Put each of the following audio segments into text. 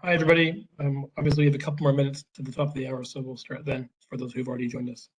Hi, everybody. Obviously, we have a couple more minutes to the top of the hour, so we'll start then for those who've already joined us.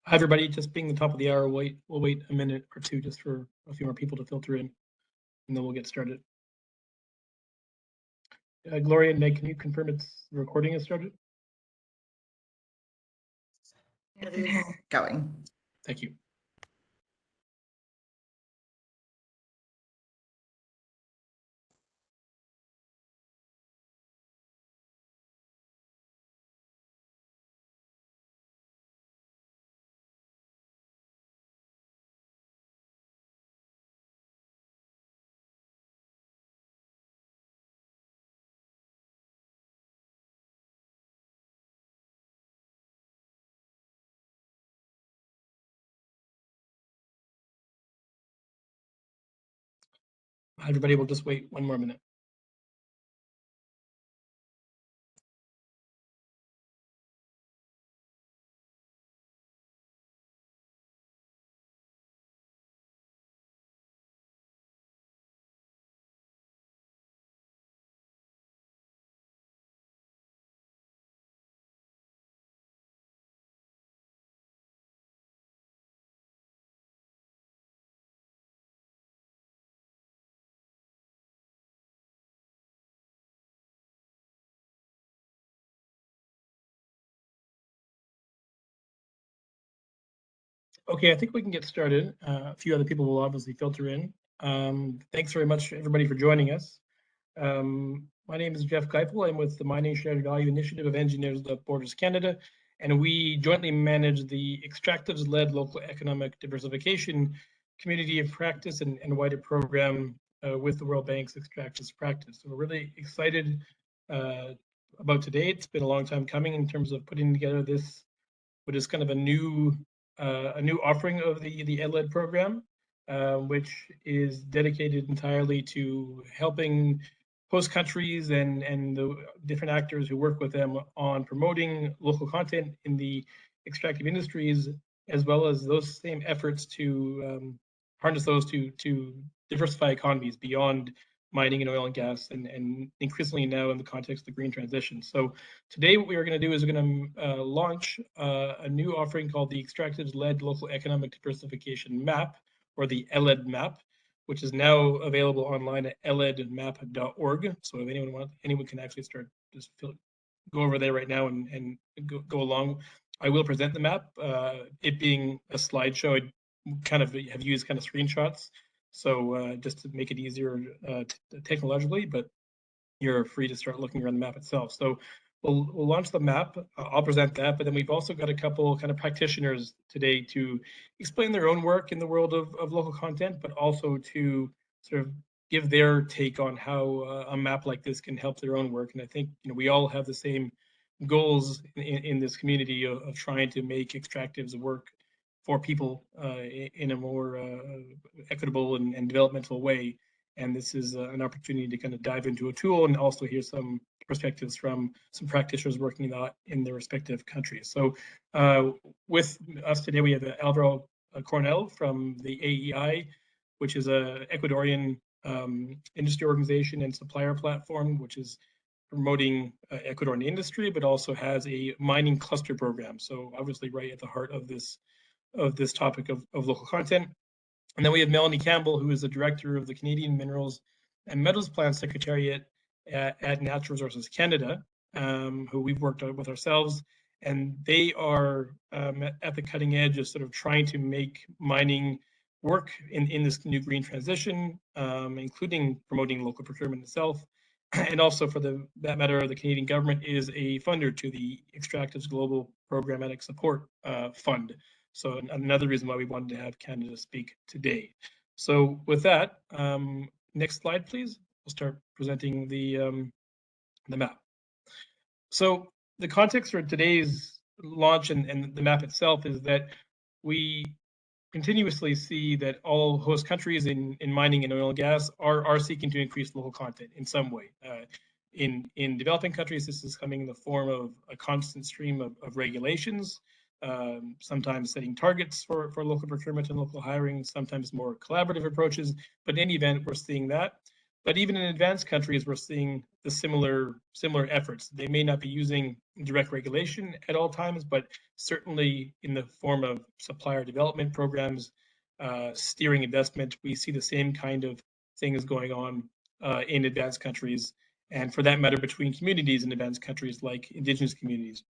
Hi, everybody. Just being the top of the hour, we'll wait a minute or two just for a few more people to filter in, and then we'll get started. Gloria and Meg, can you confirm the recording has started? It is going. Thank you. Hi, everybody. We'll just wait one more minute. Okay, I think we can get started. A few other people will obviously filter in. Thanks very much, everybody, for joining us. My name is Jeff Geipel. I'm with the Mining Shared Value Initiative of Engineers Without Borders Canada, and we jointly manage the Extractives-led local economic diversification community of practice and wider program with the World Bank's Extractives practice. So we're really excited about today. It's been a long time coming in terms of putting together this, what is kind of a new offering of the ELLED program, which is dedicated entirely to helping host countries and the different actors who work with them on promoting local content in the extractive industries, as well as those same efforts to harness those to diversify economies beyond mining and oil and gas, and increasingly now in the context of the green transition. So today what we are going to do is we're going to launch a new offering called the Extractives-led Local Economic Diversification Map, or the ELLED Map, which is now available online at elledmap.org. So if anyone can actually start, just go over there right now and go along. I will present the map. It being a slideshow, I kind of have used kind of screenshots, so just to make it easier technologically, but you're free to start looking around the map itself. So we'll launch the map. I'll present that, but then we've also got a couple kind of practitioners today to explain their own work in the world of local content, but also to sort of give their take on how a map like this can help their own work. And I think we all have the same goals in this community of trying to make extractives work for people in a more equitable and developmental way. And this is an opportunity to kind of dive into a tool and also hear some perspectives from some practitioners working in their respective countries. So with us today, we have Alvaro Cornell from the AEI, which is a Ecuadorian industry organization and supplier platform, which is promoting Ecuadorian industry, but also has a mining cluster program. So obviously right at the heart of this topic of local content. And then we have Melanie Campbell, who is the director of the Canadian Minerals and Metals Plant Secretariat at Natural Resources Canada, who we've worked with ourselves. And they are at the cutting edge of sort of trying to make mining work in this new green transition, including promoting local procurement itself. And also, for that matter, the Canadian government is a funder to the Extractives Global Programmatic Support Fund. So another reason why we wanted to have Canada speak today. So with that, next slide, please. We'll start presenting the map. So the context for today's launch and the map itself is that we continuously see that all host countries in mining and oil and gas are seeking to increase local content in some way. In developing countries, this is coming in the form of a constant stream of regulations, sometimes setting targets for local procurement and local hiring, sometimes more collaborative approaches. But in any event, we're seeing that. But even in advanced countries, we're seeing the similar efforts. They may not be using direct regulation at all times, but certainly in the form of supplier development programs, steering investment, we see the same kind of things going on in advanced countries, and for that matter, between communities in advanced countries like Indigenous communities.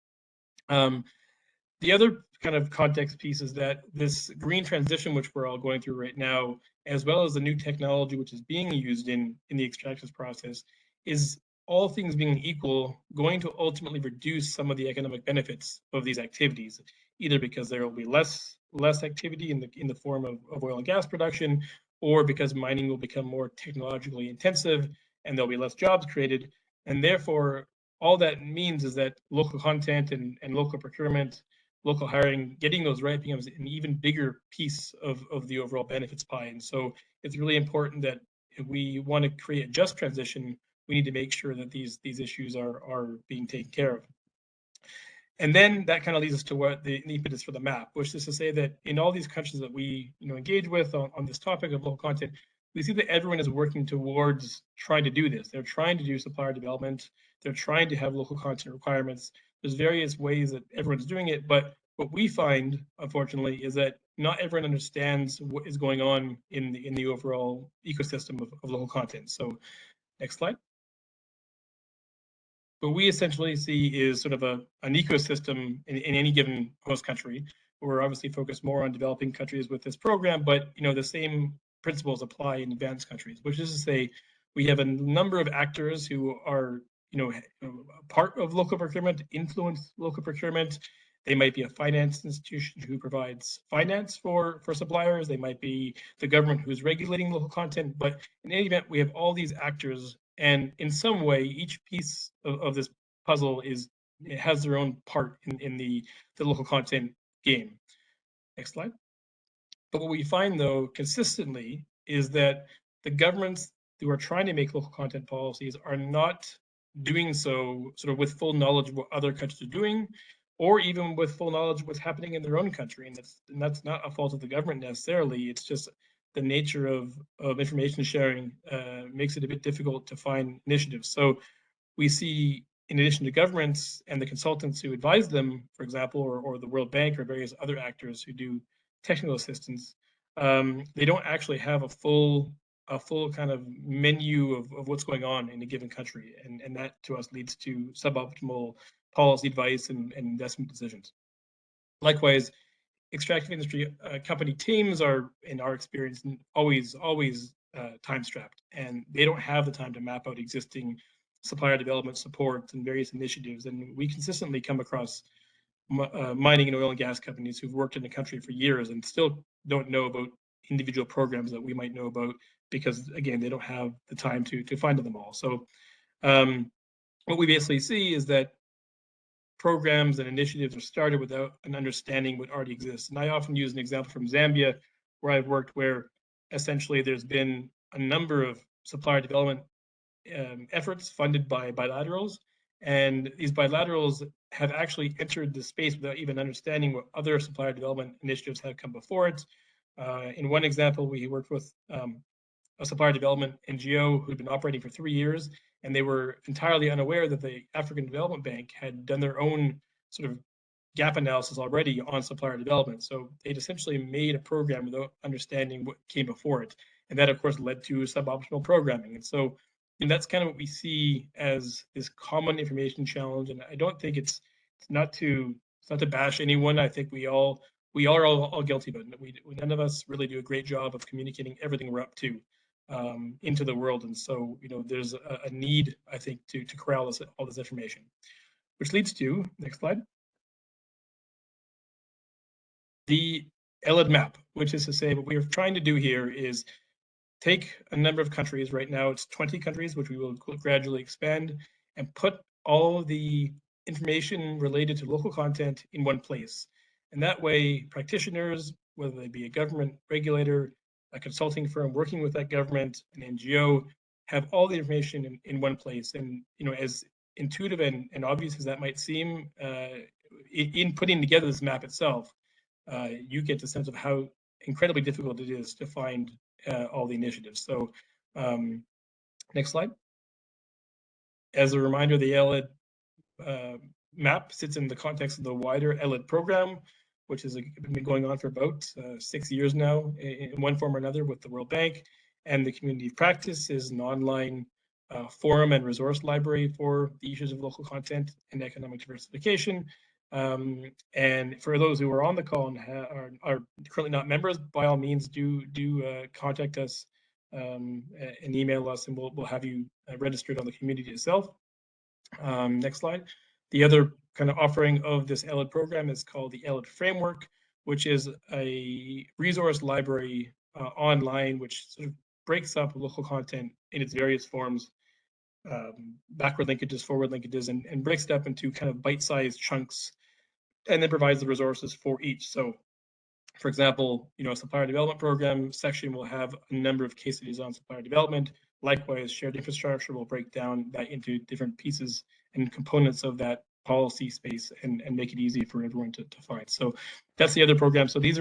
The other kind of context piece is that this green transition, which we're all going through right now, as well as the new technology which is being used in the extractions process, is, all things being equal, going to ultimately reduce some of the economic benefits of these activities, either because there will be less activity in the form of oil and gas production, or because mining will become more technologically intensive and there'll be less jobs created. And therefore, all that means is that local content and local procurement, local hiring, getting those right becomes an even bigger piece of the overall benefits pie. And so it's really important that if we want to create a just transition, we need to make sure that these issues are being taken care of. And then that kind of leads us to what the impetus for the map, which is to say that in all these countries that we engage with on this topic of local content, we see that everyone is working towards trying to do this. They're trying to do supplier development. They're trying to have local content requirements. There's various ways that everyone's doing it, but what we find, unfortunately, is that not everyone understands what is going on in the overall ecosystem of local content. So next slide. What we essentially see is sort of an ecosystem in any given host country. We're obviously focused more on developing countries with this program, but the same principles apply in advanced countries, which is to say we have a number of actors who are part of local procurement, influence local procurement. They might be a finance institution who provides finance for suppliers. They might be the government who's regulating local content. But in any event, we have all these actors, and in some way, each piece of this puzzle has their own part in the local content game. Next slide. But what we find, though, consistently is that the governments who are trying to make local content policies are not doing so sort of with full knowledge of what other countries are doing, or even with full knowledge of what's happening in their own country. And that's not a fault of the government necessarily. It's just the nature of information sharing makes it a bit difficult to find initiatives. So we see, in addition to governments and the consultants who advise them, for example, or the World Bank or various other actors who do technical assistance, they don't actually have a full kind of menu of what's going on in a given country, and that to us leads to suboptimal policy advice and investment decisions. Likewise, extractive industry company teams are, in our experience, always time strapped, and they don't have the time to map out existing supplier development support and various initiatives. And we consistently come across mining and oil and gas companies who've worked in the country for years and still don't know about individual programs that we might know about because again, they don't have the time to find them all. So what we basically see is that programs and initiatives are started without an understanding what already exists. And I often use an example from Zambia, where I've worked, where essentially there's been a number of supplier development efforts funded by bilaterals. And these bilaterals have actually entered the space without even understanding what other supplier development initiatives have come before it. In one example, we worked with a supplier development NGO who'd been operating for 3 years, and they were entirely unaware that the African Development Bank had done their own sort of gap analysis already on supplier development. So they'd essentially made a program without understanding what came before it. And that, of course, led to suboptimal programming. And so that's kind of what we see as this common information challenge. And I don't think it's not to bash anyone. I think we are all guilty about it. None of us really do a great job of communicating everything we're up to into the world. And so, there's a need, I think, to corral all this information, which leads to, next slide, the ELLED Map, which is to say what we are trying to do here is take a number of countries. Right now it's 20 countries, which we will gradually expand, and put all the information related to local content in one place. And that way, practitioners, whether they be a government regulator, a consulting firm working with that government, an NGO, have all the information in one place. And as intuitive and obvious as that might seem, in putting together this map itself, you get the sense of how incredibly difficult it is to find all the initiatives. So next slide. As a reminder, the ELLED map sits in the context of the wider ELLED program, which has been going on for about 6 years now in one form or another with the World Bank. And the Community of Practice is an online forum and resource library for the issues of local content and economic diversification. And for those who are on the call and are currently not members, by all means, do contact us and email us, and we'll have you registered on the community itself. Next slide. The other kind of offering of this ELLED program is called the ELLED Framework, which is a resource library online, which sort of breaks up local content in its various forms, backward linkages, forward linkages, and breaks it up into kind of bite-sized chunks, and then provides the resources for each. So, for example, a supplier development program section will have a number of case studies on supplier development. Likewise, shared infrastructure will break down that into different pieces and components of that policy space and make it easy for everyone to find. So that's the other program. So these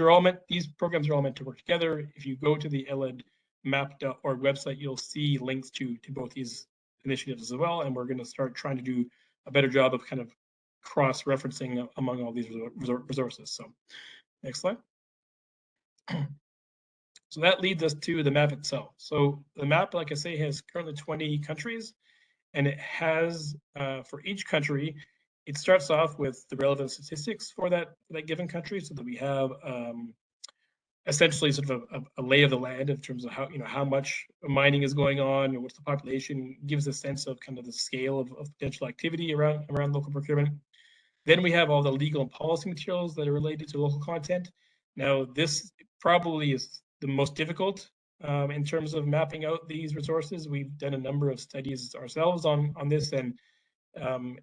programs are all meant to work together. If you go to the ELLEDmap.org website, you'll see links to both these initiatives as well. And we're going to start trying to do a better job of kind of cross-referencing among all these resources. So next slide. So that leads us to the map itself. So the map, like I say, has currently 20 countries, and it has, for each country, it starts off with the relevant statistics for that given country, so that we have essentially sort of a lay of the land in terms of how much mining is going on, or what's the population, gives a sense of kind of the scale of potential activity around local procurement. Then we have all the legal and policy materials that are related to local content. Now, this probably is the most difficult in terms of mapping out these resources. We've done a number of studies ourselves on this, and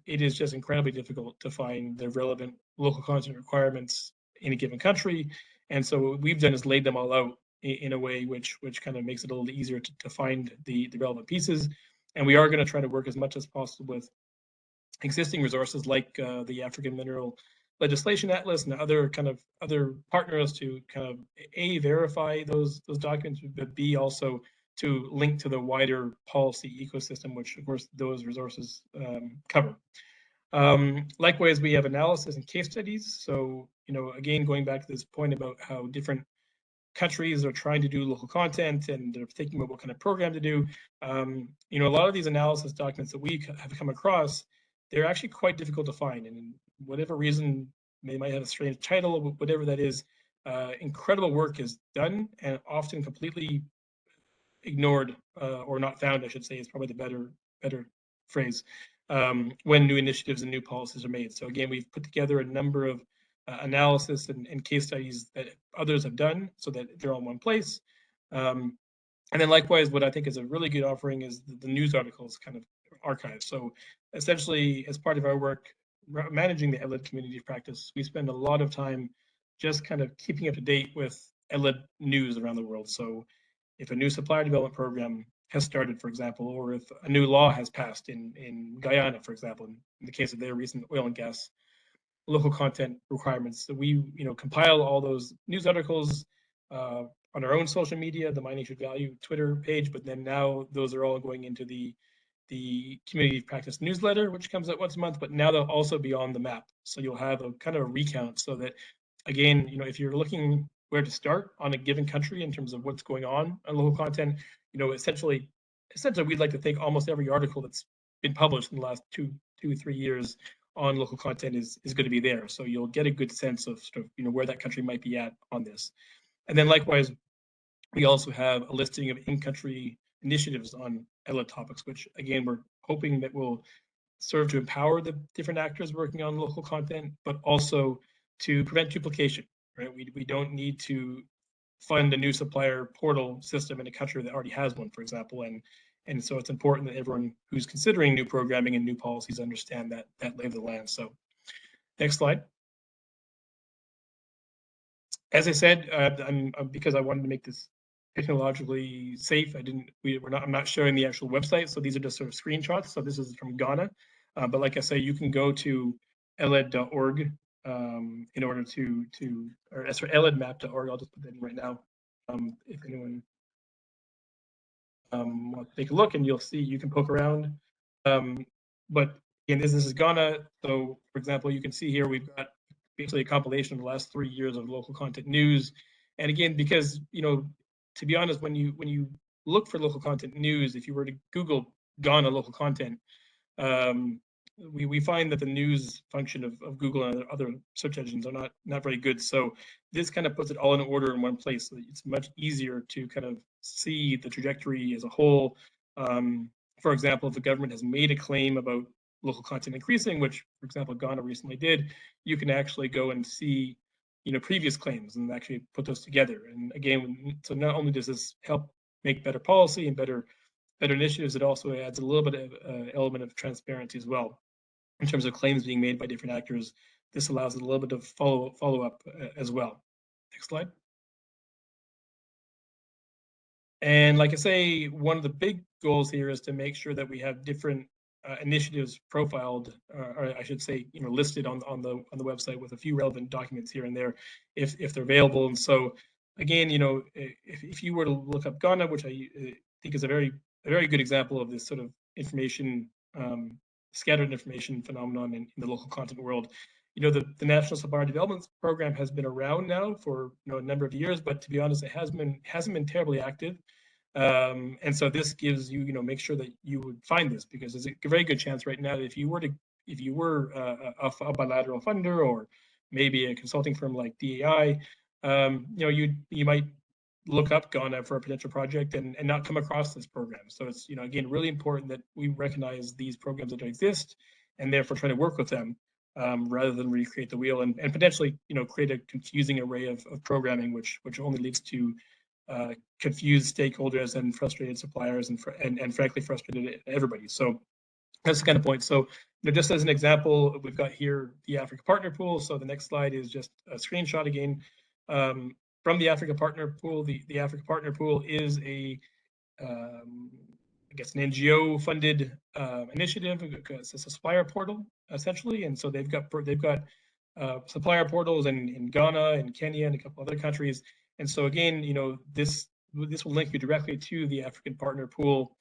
it is just incredibly difficult to find the relevant local content requirements in a given country. And so what we've done is laid them all out in a way which kind of makes it a little easier to find the relevant pieces. And we are going to try to work as much as possible with existing resources like the African Mineral Legislation Atlas and other partners to kind of A, verify those documents, but B, also to link to the wider policy ecosystem, which of course those resources cover. Likewise, we have analysis and case studies. So, again, going back to this point about how different countries are trying to do local content and they're thinking about what kind of program to do. A lot of these analysis documents that we have come across, they're actually quite difficult to find. And whatever reason, they might have a strange title, whatever that is, incredible work is done and often completely ignored or not found, I should say, is probably the better phrase, when new initiatives and new policies are made. So again, we've put together a number of analysis and case studies that others have done so that they're all in one place. And then likewise, what I think is a really good offering is the news articles kind of archive. So essentially, as part of our work managing the ELLED community of practice, we spend a lot of time just kind of keeping up to date with ELLED news around the world. So if a new supplier development program has started, for example, or if a new law has passed in Guyana, for example, in the case of their recent oil and gas local content requirements. So we, compile all those news articles on our own social media, the Mining Should Value Twitter page, but then now those are all going into the community practice newsletter, which comes out once a month, but now they'll also be on the map. So you'll have a kind of a recount so that, again, if you're looking where to start on a given country in terms of what's going on local content, essentially we'd like to think almost every article that's been published in the last 3 years on local content is going to be there. So you'll get a good sense of sort of, where that country might be at on this. And then likewise, we also have a listing of in-country initiatives on ELLED topics, which again, we're hoping that will serve to empower the different actors working on local content, but also to prevent duplication, right? We don't need to fund a new supplier portal system in a country that already has one, for example. And so it's important that everyone who's considering new programming and new policies understand that lay of the land. So next slide. As I said, because I wanted to make this technologically safe, I'm not showing the actual website. So these are just sort of screenshots. So this is from Ghana. But like I say, you can go to elled.org in order or sorry, elledmap.org. I'll just put that in right now. If anyone wants to take a look, and you'll see, you can poke around. But again, this is Ghana. So for example, you can see here, we've got basically a compilation of the last 3 years of local content news. And again, because, to be honest, when you look for local content news, if you were to Google Ghana local content, we find that the news function of Google and other search engines are not very good. So this kind of puts it all in order in one place. So it's much easier to kind of see the trajectory as a whole. For example, if the government has made a claim about local content increasing, which, for example, Ghana recently did, you can actually go and see, previous claims and actually put those together. And again, so not only does this help make better policy and better initiatives, it also adds a little bit of element of transparency as well in terms of claims being made by different actors. This allows a little bit of follow up as well. Next slide. And like I say, one of the big goals here is to make sure that we have different initiatives profiled, or I should say, listed on the website with a few relevant documents here and there, if they're available. And so, again, if you were to look up Ghana, which I think is a very good example of this sort of information, scattered information phenomenon in the local content world. The National Supplier Development Program has been around now for a number of years, but to be honest, it hasn't been terribly active. And so this gives you, make sure that you would find this, because there's a very good chance right now that if you were a bilateral funder or maybe a consulting firm like DAI, you might look up Ghana for a potential project and not come across this program. So it's, again, really important that we recognize these programs that exist and therefore try to work with them rather than recreate the wheel and potentially, create a confusing array of programming, which only leads to confused stakeholders and frustrated suppliers and frankly frustrated everybody. So that's the kind of point. So just as an example, we've got here the Africa Partner Pool. So the next slide is just a screenshot again from the Africa Partner Pool. The Africa Partner Pool is I guess an NGO funded initiative. It's a supplier portal essentially, and so they've got supplier portals in Ghana and Kenya and a couple other countries. And so again, this will link you directly to the African Partner Pool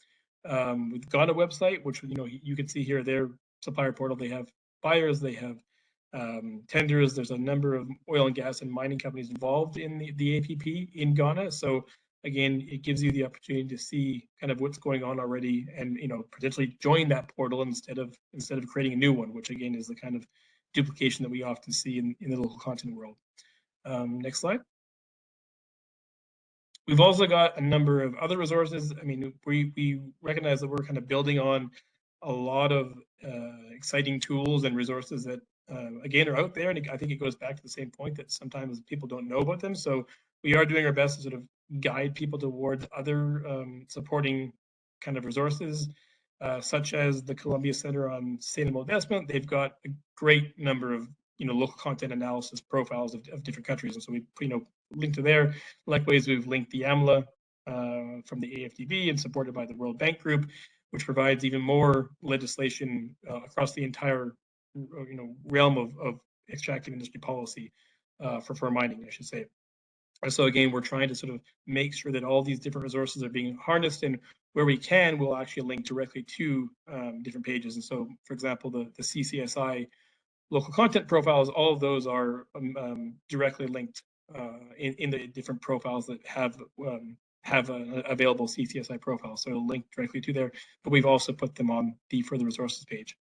with Ghana website, which you can see here their supplier portal. They have buyers, they have tenders. There's a number of oil and gas and mining companies involved in the APP in Ghana. So again, it gives you the opportunity to see kind of what's going on already, and potentially join that portal instead of creating a new one, which again is the kind of duplication that we often see in the local content world. Next slide. We've also got a number of other resources. I mean, we recognize that we're kind of building on a lot of exciting tools and resources that, again, are out there. And I think it goes back to the same point that sometimes people don't know about them. So we are doing our best to sort of guide people towards other supporting kind of resources, such as the Columbia Center on Sustainable Investment. They've got a great number of local content analysis profiles of different countries, and so we linked to there. Likewise, we've linked the AMLA from the AFDB and supported by the World Bank Group, which provides even more legislation across the entire realm of extractive industry policy for mining, I should say. And so again, we're trying to sort of make sure that all these different resources are being harnessed, and where we can, we'll actually link directly to different pages. And so, for example, the CCSI local content profiles, all of those are directly linked in the different profiles that have an available CCSI profile. So it'll link directly to there, but we've also put them on the further resources page.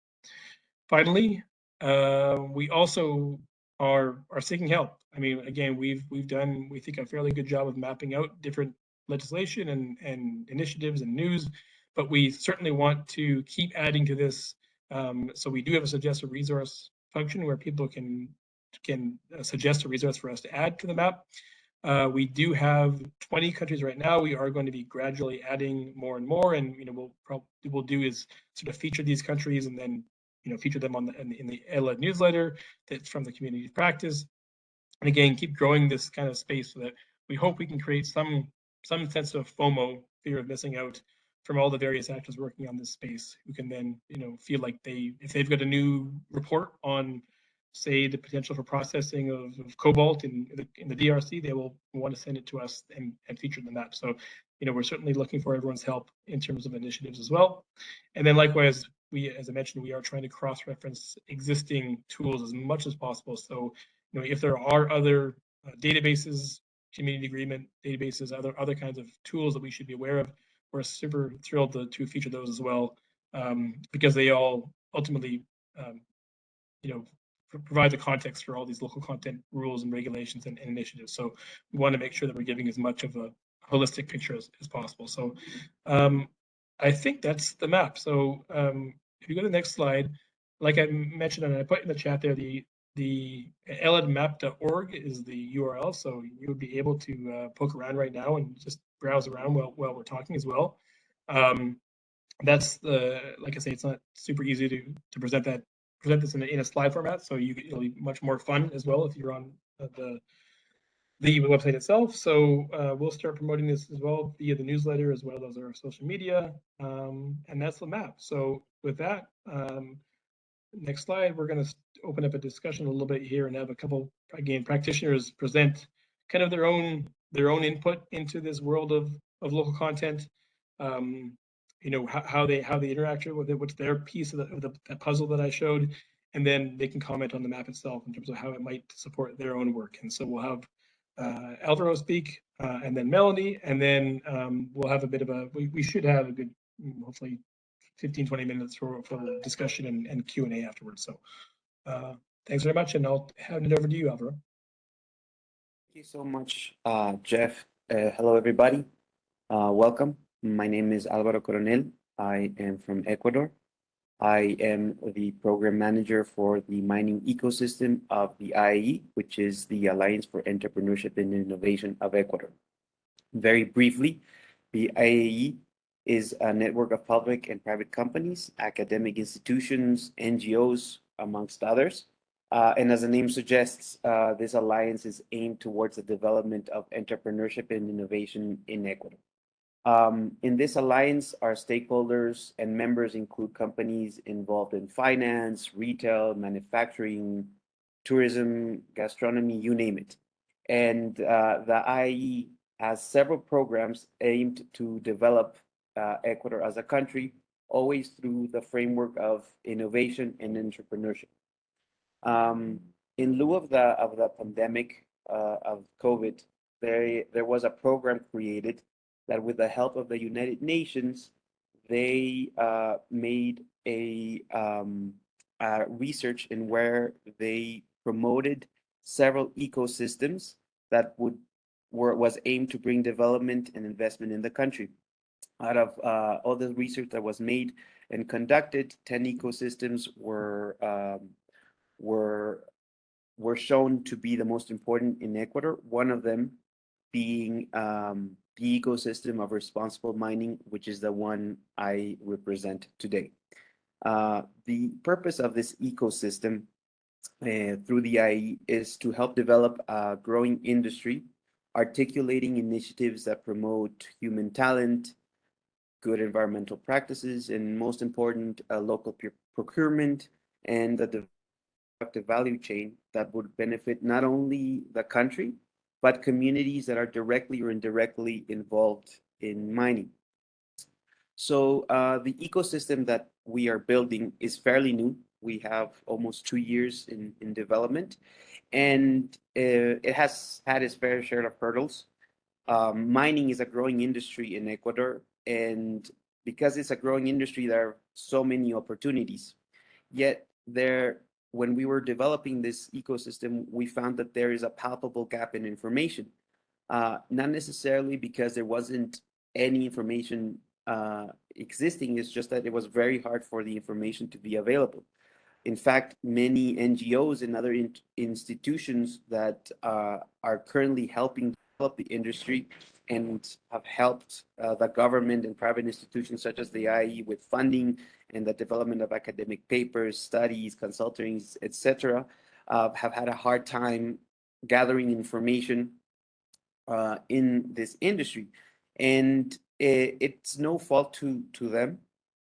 Finally, we also are seeking help. I mean, again, we've done, we think, a fairly good job of mapping out different legislation and initiatives and news, but we certainly want to keep adding to this. So we do have a suggest a resource function where people can suggest a resource for us to add to the map. We do have 20 countries right now. We are going to be gradually adding more and more, and we'll do is sort of feature these countries and then feature them on in the ELLED newsletter that's from the community practice. And again, keep growing this kind of space so that we hope we can create some sense of FOMO, fear of missing out, from all the various actors working on this space, who can then feel like if they've got a new report on, say, the potential for processing of cobalt in the DRC, they will want to send it to us and feature the map. So we're certainly looking for everyone's help in terms of initiatives as well. And then likewise, as I mentioned, we are trying to cross-reference existing tools as much as possible. So, if there are other databases, community agreement databases, other kinds of tools that we should be aware of, we're super thrilled to feature those as well, because they all ultimately, provide the context for all these local content rules and regulations and initiatives. So we want to make sure that we're giving as much of a holistic picture as possible. So I think that's the map. So if you go to the next slide, like I mentioned, and I put in the chat there, the elledmap.org is the URL. So you would be able to poke around right now and just browse around while we're talking as well. That's like I say, it's not super easy to present this in a slide format. So it'll be much more fun as well if you're on the website itself. So we'll start promoting this as well via the newsletter as well as our social media, and that's the map. So with that, next slide, we're going to open up a discussion a little bit here and have a couple, again, practitioners present kind of their own input into this world of local content. How they interact with it, what's their piece of the puzzle that I showed, and then they can comment on the map itself in terms of how it might support their own work. And so we'll have Alvaro speak, and then Melanie, and then we'll have a bit of we should have a good, hopefully 15-20 minutes for discussion and Q&A afterwards. So thanks very much, and I'll hand it over to you, Alvaro. Thank you so much, Jeff. Hello, everybody. Welcome. My name is Alvaro Coronel. I am from Ecuador. I am the program manager for the mining ecosystem of the IAE, which is the Alliance for Entrepreneurship and Innovation of Ecuador. Very briefly, the IAE is a network of public and private companies, academic institutions, NGOs, amongst others. And as the name suggests, this alliance is aimed towards the development of entrepreneurship and innovation in Ecuador. In this alliance, our stakeholders and members include companies involved in finance, retail, manufacturing, tourism, gastronomy, you name it. And the IAE has several programs aimed to develop Ecuador as a country, always through the framework of innovation and entrepreneurship. In lieu of the pandemic of COVID, there was a program created that, with the help of the United Nations, they made a research in where they promoted several ecosystems that was aimed to bring development and investment in the country. Out of all the research that was made and conducted, 10 ecosystems were shown to be the most important in Ecuador. One of them being the ecosystem of responsible mining, which is the one I represent today. The purpose of this ecosystem through the IE is to help develop a growing industry, articulating initiatives that promote human talent, good environmental practices, and most important, local procurement and the productive value chain that would benefit not only the country, but communities that are directly or indirectly involved in mining. So the ecosystem that we are building is fairly new. We have almost 2 years in development, and it has had its fair share of hurdles. Mining is a growing industry in Ecuador, and because it's a growing industry, there are so many opportunities. Yet when we were developing this ecosystem, we found that there is a palpable gap in information. Not necessarily because there wasn't any information existing, it's just that it was very hard for the information to be available. In fact, many NGOs and other institutions that are currently helping develop the industry and have helped the government and private institutions such as the IE with funding and the development of academic papers, studies, consultings, etc., have had a hard time gathering information in this industry. And it's no fault to them,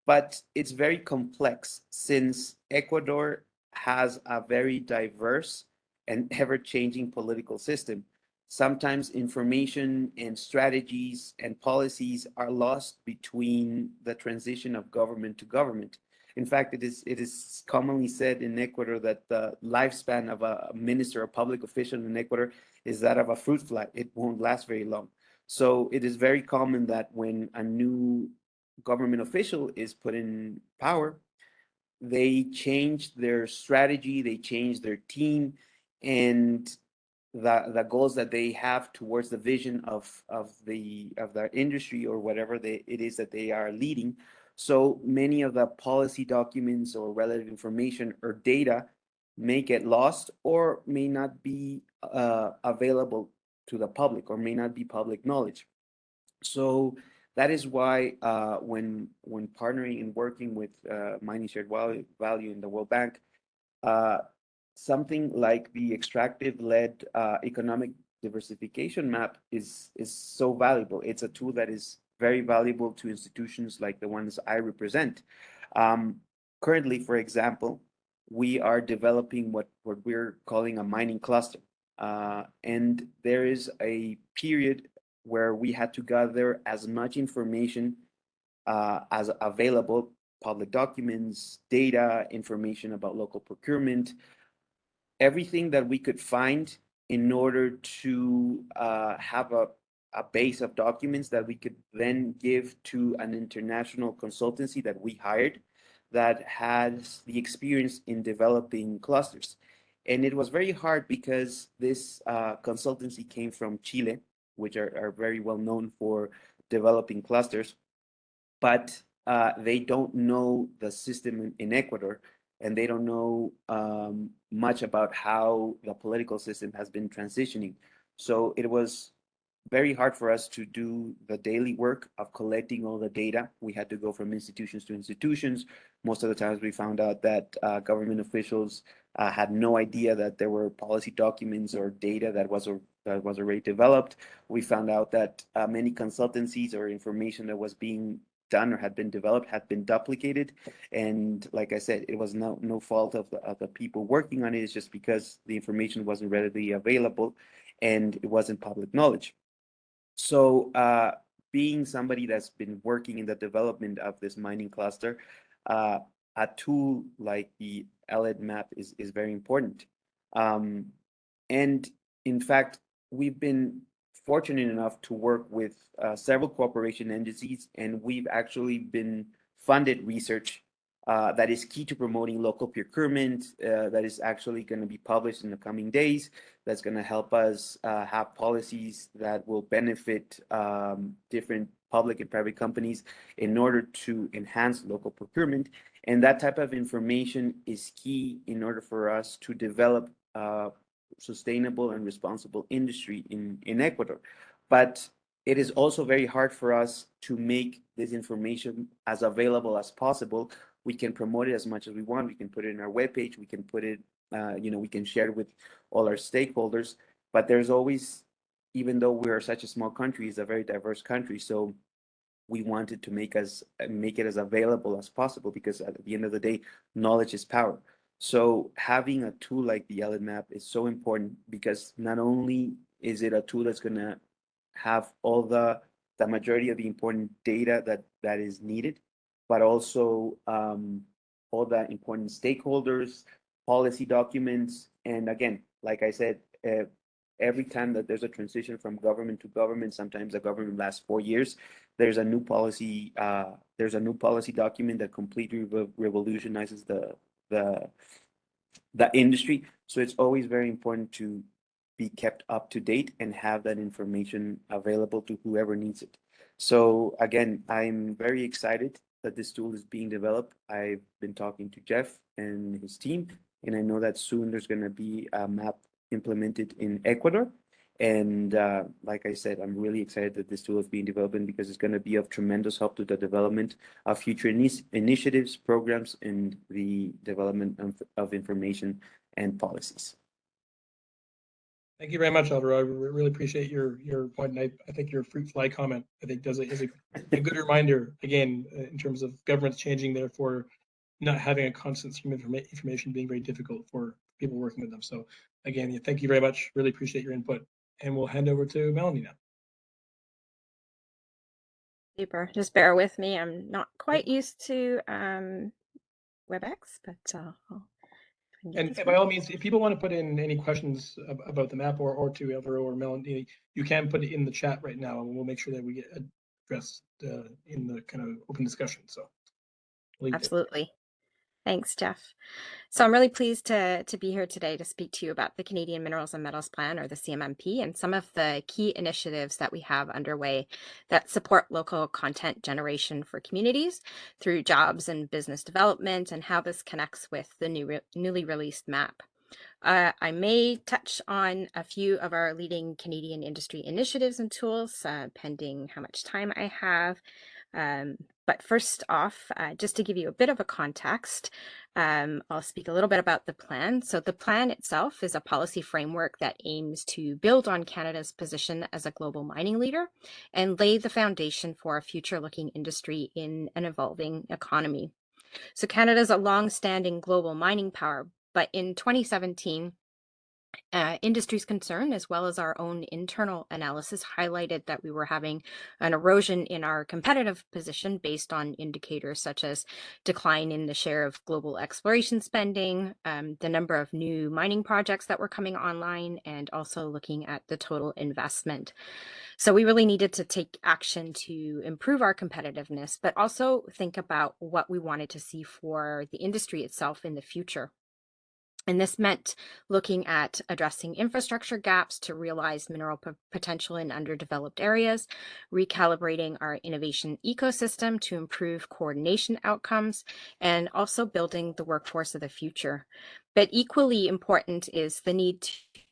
but it's very complex since Ecuador has a very diverse and ever-changing political system. Sometimes information and strategies and policies are lost between the transition of government to government. In fact, it is commonly said in Ecuador that the lifespan of a minister or public official in Ecuador is that of a fruit fly. It won't last very long. So it is very common that when a new government official is put in power, they change their strategy, they change their team, and the goals that they have towards the vision of their industry or whatever it is that they are leading. So many of the policy documents or relative information or data may get lost or may not be available to the public or may not be public knowledge. So that is why when partnering and working with Mining Shared Value in the World Bank, something like the extractive-led economic diversification map is so valuable. It's a tool that is very valuable to institutions like the ones I represent. Currently, for example, we are developing what we're calling a mining cluster. And there is a period where we had to gather as much information as available, public documents, data, information about local procurement, everything that we could find in order to have a base of documents that we could then give to an international consultancy that we hired that has the experience in developing clusters. And it was very hard because this consultancy came from Chile, which are very well known for developing clusters, but they don't know the system in Ecuador, and they don't know much about how the political system has been transitioning. So it was very hard for us to do the daily work of collecting all the data. We had to go from institutions to institutions. Most of the times we found out that government officials had no idea that there were policy documents or data that was already developed. We found out that many consultancies or information that was being done or had been developed had been duplicated. And like I said, it was no fault of the people working on it. It's just because the information wasn't readily available and it wasn't public knowledge. So being somebody that's been working in the development of this mining cluster, a tool like the ELLED Map is very important. And in fact, we've been fortunate enough to work with several cooperation agencies, and we've actually been funded research that is key to promoting local procurement, that is actually going to be published in the coming days, that's going to help us have policies that will benefit different public and private companies in order to enhance local procurement. And that type of information is key in order for us to develop sustainable and responsible industry in Ecuador. but it is also very hard for us to make this information as available as possible. We can promote it as much as we want. We can put it in our webpage. We can put it, we can share it with all our stakeholders. But there's always, even though we are such a small country, it's a very diverse country. So we wanted to make it as available as possible, because at the end of the day, knowledge is power. So having a tool like the ELLED Map is so important, because not only is it a tool that's going to have all the majority of the important data that is needed, but also all the important stakeholders, policy documents, and again, like I said, every time that there's a transition from government to government, sometimes the government lasts 4 years. There's a new policy. There's a new policy document that completely revolutionizes the industry. So it's always very important to be kept up to date and have that information available to whoever needs it. So again, I'm very excited that this tool is being developed. I've been talking to Jeff and his team, and I know that soon there's going to be a map implemented in Ecuador. And like I said, I'm really excited that this tool is being developed, because it's going to be of tremendous help to the development of future initiatives, programs, and the development of information and policies. Thank you very much, Alvaro. I really appreciate your point. And I think your fruit fly comment, I think, is a good reminder, again, in terms of governments changing, therefore not having a constant stream of information being very difficult for people working with them. So again, thank you very much. Really appreciate your input. And we'll hand over to Melanie now. Super. Just bear with me. I'm not quite used to WebEx, but and by all means, if people want to put in any questions about the map or to Alvaro or Melanie, you can put it in the chat right now, and we'll make sure that we get addressed in the kind of open discussion. So absolutely. Thanks, Jeff. So I'm really pleased to be here today to speak to you about the Canadian Minerals and Metals Plan, or the CMMP, and some of the key initiatives that we have underway that support local content generation for communities through jobs and business development, and how this connects with the newly released map. I may touch on a few of our leading Canadian industry initiatives and tools, pending how much time I have. But first off, just to give you a bit of a context, I'll speak a little bit about the plan. So the plan itself is a policy framework that aims to build on Canada's position as a global mining leader and lay the foundation for a future-looking industry in an evolving economy. So Canada is a long-standing global mining power, but in 2017, industry's concern, as well as our own internal analysis, highlighted that we were having an erosion in our competitive position based on indicators such as decline in the share of global exploration spending, the number of new mining projects that were coming online, and also looking at the total investment. So we really needed to take action to improve our competitiveness, but also think about what we wanted to see for the industry itself in the future. And this meant looking at addressing infrastructure gaps to realize mineral potential in underdeveloped areas, recalibrating our innovation ecosystem to improve coordination outcomes, and also building the workforce of the future. But equally important is the need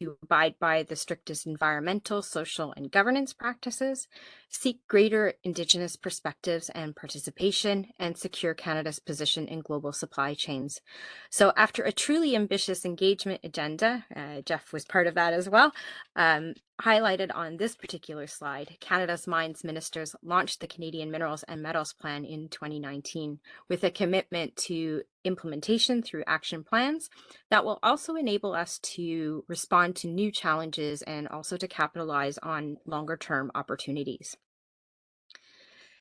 to abide by the strictest environmental, social, and governance practices, seek greater Indigenous perspectives and participation, and secure Canada's position in global supply chains. So after a truly ambitious engagement agenda, Jeff was part of that as well, highlighted on this particular slide, Canada's Mines Ministers launched the Canadian Minerals and Metals Plan in 2019 with a commitment to implementation through action plans that will also enable us to respond to new challenges and also to capitalize on longer-term opportunities.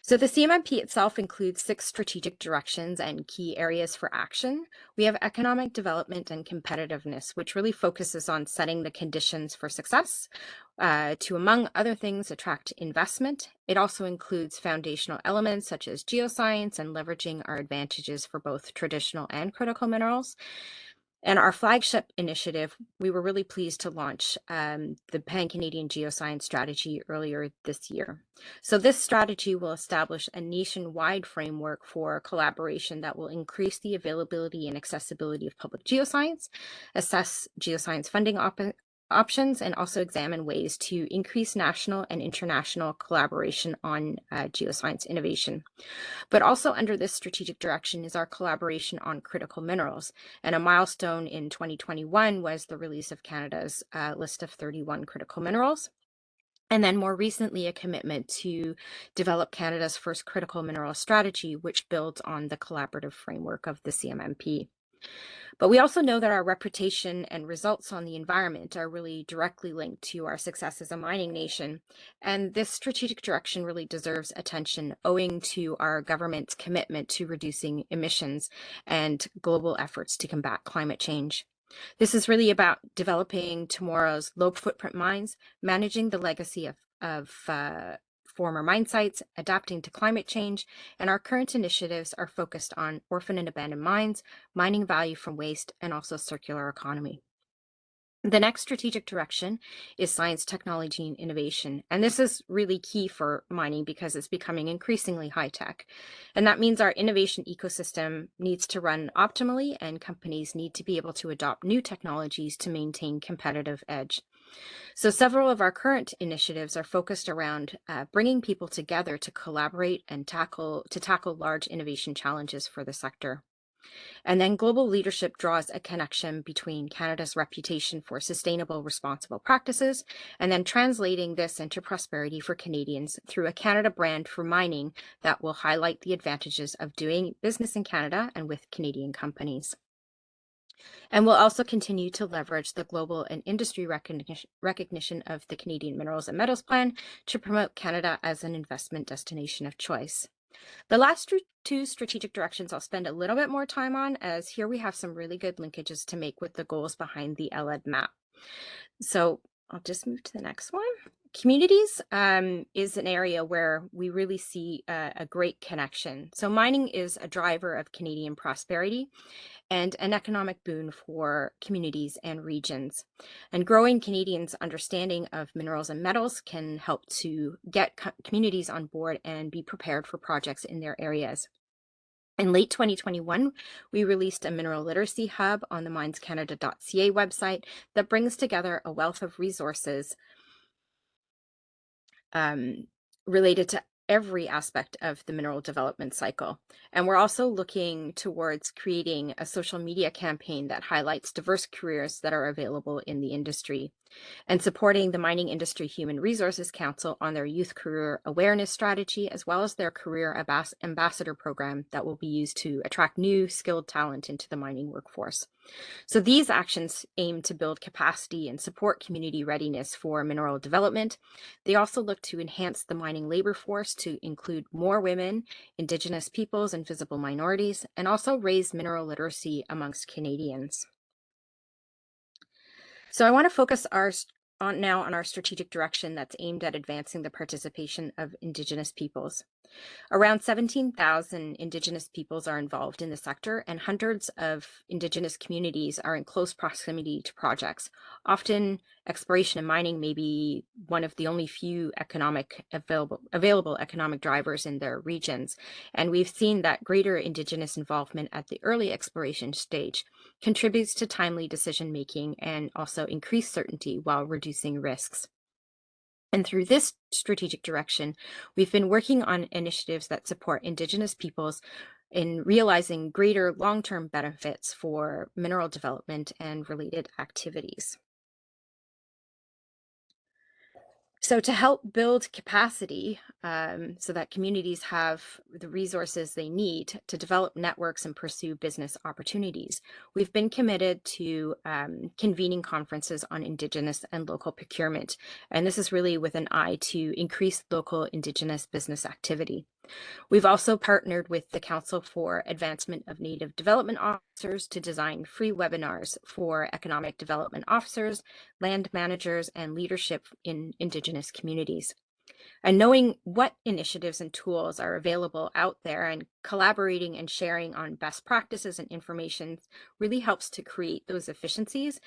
So the CMMP itself includes 6 strategic directions and key areas for action. We have economic development and competitiveness, which really focuses on setting the conditions for success to, among other things, attract investment. It also includes foundational elements such as geoscience and leveraging our advantages for both traditional and critical minerals. And our flagship initiative, we were really pleased to launch the Pan-Canadian Geoscience Strategy earlier this year. So this strategy will establish a nationwide framework for collaboration that will increase the availability and accessibility of public geoscience, assess geoscience funding options and also examine ways to increase national and international collaboration on geoscience innovation. But also under this strategic direction is our collaboration on critical minerals. And a milestone in 2021 was the release of Canada's list of 31 critical minerals. And then more recently, a commitment to develop Canada's first critical mineral strategy, which builds on the collaborative framework of the CMMP. But we also know that our reputation and results on the environment are really directly linked to our success as a mining nation. And this strategic direction really deserves attention owing to our government's commitment to reducing emissions and global efforts to combat climate change. This is really about developing tomorrow's low footprint mines, managing the legacy of former mine sites, adapting to climate change, and our current initiatives are focused on orphan and abandoned mines, mining value from waste, and also circular economy. The next strategic direction is science, technology, and innovation. And this is really key for mining because it's becoming increasingly high tech. And that means our innovation ecosystem needs to run optimally and companies need to be able to adopt new technologies to maintain competitive edge. So several of our current initiatives are focused around bringing people together to collaborate and tackle large innovation challenges for the sector. And then global leadership draws a connection between Canada's reputation for sustainable, responsible practices, and then translating this into prosperity for Canadians through a Canada brand for mining that will highlight the advantages of doing business in Canada and with Canadian companies. And we'll also continue to leverage the global and industry recognition of the Canadian Minerals and Metals Plan to promote Canada as an investment destination of choice. The last two strategic directions I'll spend a little bit more time on, as here we have some really good linkages to make with the goals behind the ELLED Map. So I'll just move to the next one. Communities is an area where we really see a great connection. So mining is a driver of Canadian prosperity and an economic boon for communities and regions. And growing Canadians' understanding of minerals and metals can help to get communities on board and be prepared for projects in their areas. In late 2021, we released a mineral literacy hub on the minescanada.ca website that brings together a wealth of resources related to every aspect of the mineral development cycle. And we're also looking towards creating a social media campaign that highlights diverse careers that are available in the industry, and supporting the Mining Industry Human Resources Council on their youth career awareness strategy, as well as their career ambassador program that will be used to attract new skilled talent into the mining workforce. So these actions aim to build capacity and support community readiness for mineral development. They also look to enhance the mining labor force to include more women, Indigenous peoples, and visible minorities, and also raise mineral literacy amongst Canadians. So I want to focus now on our strategic direction that's aimed at advancing the participation of Indigenous peoples. Around 17,000 Indigenous peoples are involved in the sector, and hundreds of Indigenous communities are in close proximity to projects. Often, exploration and mining may be one of the only few available economic drivers in their regions. And we've seen that greater Indigenous involvement at the early exploration stage contributes to timely decision-making and also increased certainty while reducing risks. And through this strategic direction, we've been working on initiatives that support Indigenous peoples in realizing greater long-term benefits for mineral development and related activities. So to help build capacity so that communities have the resources they need to develop networks and pursue business opportunities, we've been committed to convening conferences on Indigenous and local procurement. And this is really with an eye to increase local Indigenous business activity. We've also partnered with the Council for Advancement of Native Development Officers to design free webinars for economic development officers, land managers, and leadership in Indigenous communities. And knowing what initiatives and tools are available out there and collaborating and sharing on best practices and information really helps to create those efficiencies,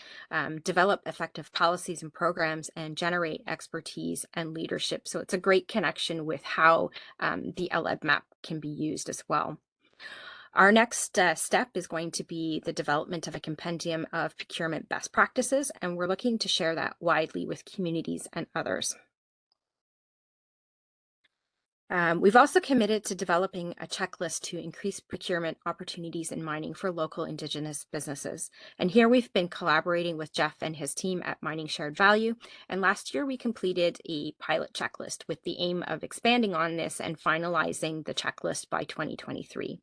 develop effective policies and programs, and generate expertise and leadership. So it's a great connection with how the ELLED Map can be used as well. Our next step is going to be the development of a compendium of procurement best practices, and we're looking to share that widely with communities and others. We've also committed to developing a checklist to increase procurement opportunities in mining for local Indigenous businesses. And here we've been collaborating with Jeff and his team at Mining Shared Value. And last year we completed a pilot checklist with the aim of expanding on this and finalizing the checklist by 2023.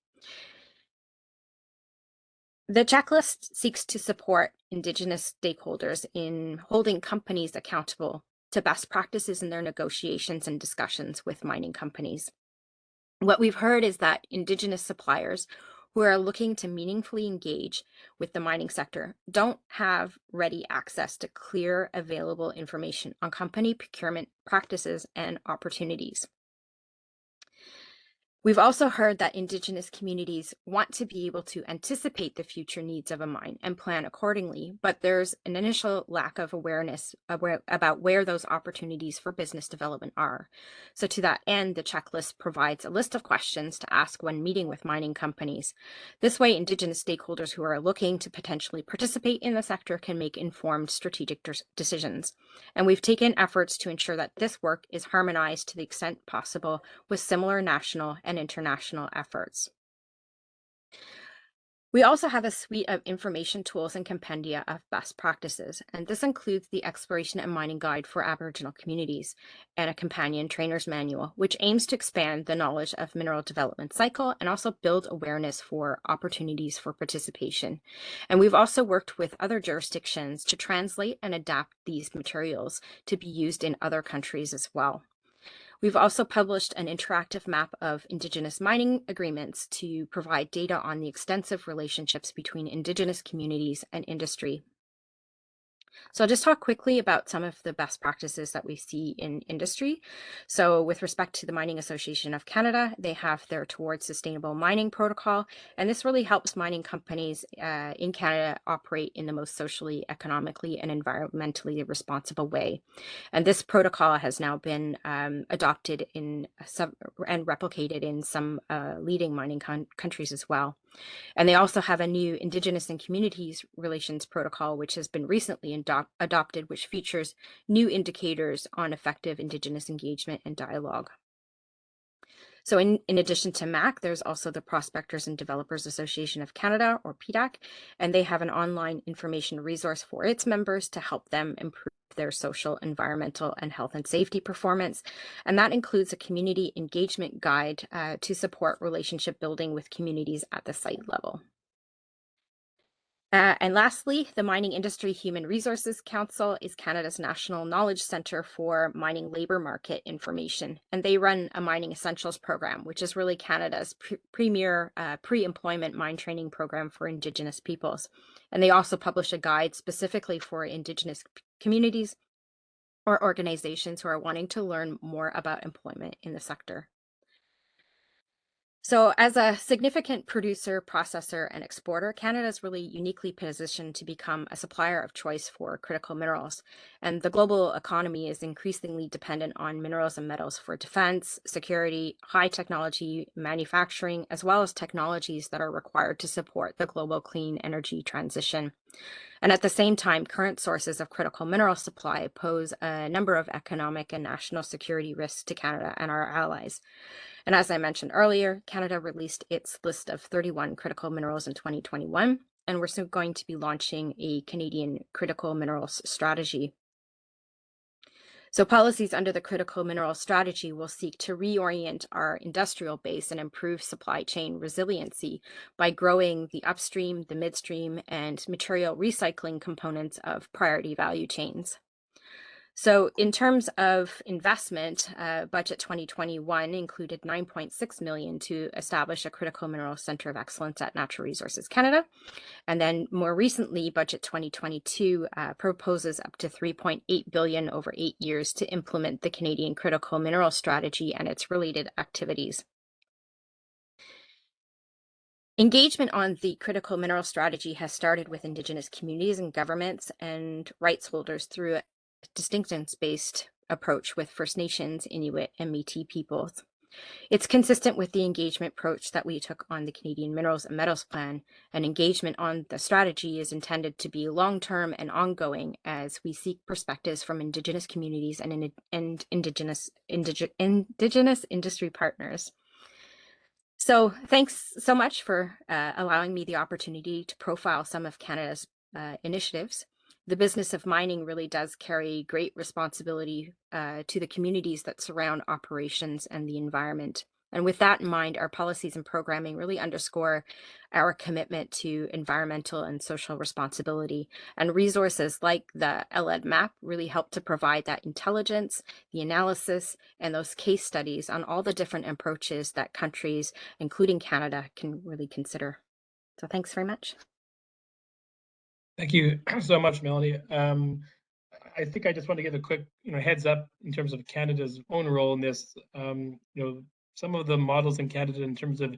The checklist seeks to support Indigenous stakeholders in holding companies accountable to best practices in their negotiations and discussions with mining companies. What we've heard is that Indigenous suppliers who are looking to meaningfully engage with the mining sector don't have ready access to clear, available information on company procurement practices and opportunities. We've also heard that Indigenous communities want to be able to anticipate the future needs of a mine and plan accordingly, but there's an initial lack of awareness about where those opportunities for business development are. So to that end, the checklist provides a list of questions to ask when meeting with mining companies. This way, Indigenous stakeholders who are looking to potentially participate in the sector can make informed strategic decisions. And we've taken efforts to ensure that this work is harmonized to the extent possible with similar national and international efforts. We also have a suite of information tools and compendia of best practices, and this includes the Exploration and Mining Guide for Aboriginal Communities and a companion trainer's manual, which aims to expand the knowledge of mineral development cycle and also build awareness for opportunities for participation. And we've also worked with other jurisdictions to translate and adapt these materials to be used in other countries as well. We've also published an interactive map of Indigenous mining agreements to provide data on the extensive relationships between Indigenous communities and industry. So I'll just talk quickly about some of the best practices that we see in industry. So with respect to the Mining Association of Canada, they have their Towards Sustainable Mining protocol, and this really helps mining companies in Canada operate in the most socially, economically, and environmentally responsible way. And this protocol has now been adopted in and replicated in some leading mining countries as well. And they also have a new Indigenous and Communities Relations Protocol, which has been recently adopted, which features new indicators on effective Indigenous engagement and dialogue. So in addition to MAC, there's also the Prospectors and Developers Association of Canada, or PDAC, and they have an online information resource for its members to help them improve their social, environmental, and health and safety performance. And that includes a community engagement guide to support relationship building with communities at the site level. And lastly, the Mining Industry Human Resources Council is Canada's national knowledge centre for mining labour market information. And they run a Mining Essentials program, which is really Canada's premier pre-employment mine training program for Indigenous peoples. And they also publish a guide specifically for Indigenous communities or organizations who are wanting to learn more about employment in the sector. So as a significant producer, processor, and exporter, Canada is really uniquely positioned to become a supplier of choice for critical minerals. And the global economy is increasingly dependent on minerals and metals for defense, security, high technology manufacturing, as well as technologies that are required to support the global clean energy transition. And at the same time, current sources of critical mineral supply pose a number of economic and national security risks to Canada and our allies. And as I mentioned earlier, Canada released its list of 31 critical minerals in 2021, and we're soon going to be launching a Canadian critical minerals strategy. So policies under the critical minerals strategy will seek to reorient our industrial base and improve supply chain resiliency by growing the upstream, the midstream, and material recycling components of priority value chains. So in terms of investment, budget 2021 included $9.6 million to establish a critical minerals center of excellence at Natural Resources Canada. And then more recently, budget 2022 proposes up to $3.8 billion over 8 years to implement the Canadian critical mineral strategy and its related activities. Engagement on the critical mineral strategy has started with Indigenous communities and governments and rights holders through distinctions-based approach with First Nations, Inuit, and Métis peoples. It's consistent with the engagement approach that we took on the Canadian Minerals and Metals Plan, and engagement on the strategy is intended to be long-term and ongoing as we seek perspectives from Indigenous communities and Indigenous industry partners. So thanks so much for allowing me the opportunity to profile some of Canada's initiatives. The business of mining really does carry great responsibility to the communities that surround operations and the environment. And with that in mind, our policies and programming really underscore our commitment to environmental and social responsibility. And resources like the ELLED Map really help to provide that intelligence, the analysis, and those case studies on all the different approaches that countries, including Canada, can really consider. So thanks very much. Thank you so much, Melanie. I think I just want to give a quick, heads up in terms of Canada's own role in this. Some of the models in Canada in terms of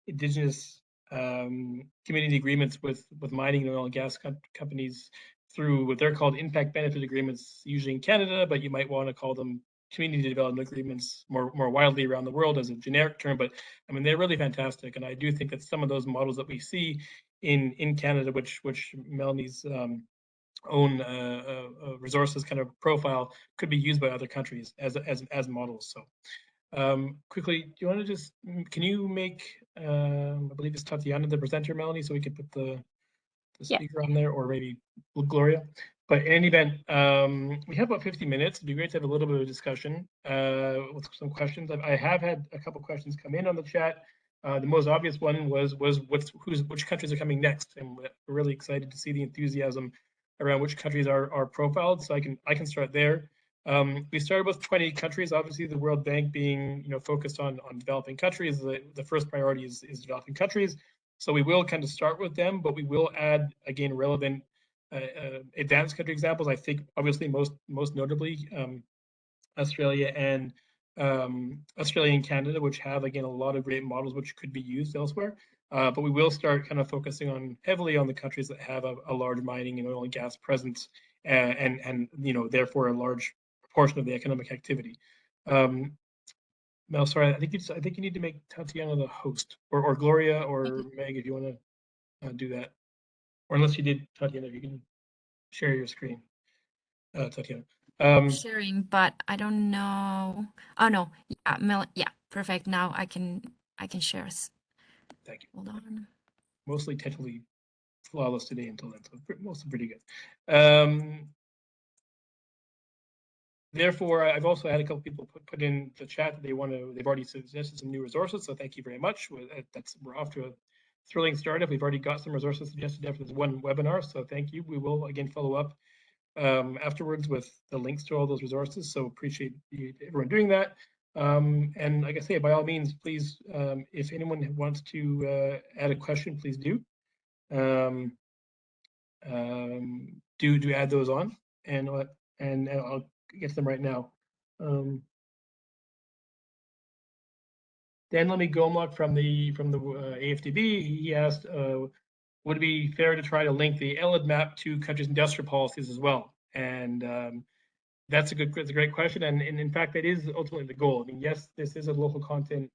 Indigenous community agreements with mining and oil and gas companies through what they're called impact benefit agreements, usually in Canada, but you might want to call them community development agreements more widely around the world as a generic term. But I mean, they're really fantastic, and I do think that some of those models that we see in Canada, which Melanie's own resources kind of profile, could be used by other countries as models. So quickly, do you want to just, can you make, I believe it's Tatiana, the presenter, Melanie, so we could put the speaker on there, or maybe Gloria. But in any event, we have about 50 minutes. It'd be great to have a little bit of discussion with some questions. I have had a couple questions come in on the chat. The most obvious one was which countries are coming next, and we're really excited to see the enthusiasm around which countries are profiled. So I can start there. We started with 20 countries. Obviously, the World Bank being focused on developing countries. The first priority is developing countries. So we will kind of start with them, but we will add again relevant advanced country examples. I think obviously most notably Australia and Canada, which have again a lot of great models which could be used elsewhere. But we will start kind of focusing heavily on the countries that have a large mining and oil and gas presence, and therefore a large proportion of the economic activity. Mel, sorry, I think you need to make Tatiana the host, or Gloria, or Meg, if you want to do that, or unless you did, Tatiana, if you can share your screen, Tatiana. Sharing, but I don't know. Oh no, yeah, yeah, perfect. Now I can share. Thank you. Hold on. Mostly technically flawless today until then, so mostly pretty good. Therefore, I've also had a couple people put in the chat that they've already suggested some new resources, so thank you very much. We're off to a thrilling start. If we've already got some resources suggested after this one webinar, so thank you. We will again follow up afterwards with the links to all those resources, so appreciate everyone doing that. And like I say, by all means, please, if anyone wants to add a question, please do. Do add those on, and I'll get to them right now. Dan Lemmy Gomlock from the AFDB, he asked, would it be fair to try to link the ELLED Map to countries' industrial policies as well? And that's a great question, and in fact, that is ultimately the goal. I mean, yes, this is a local content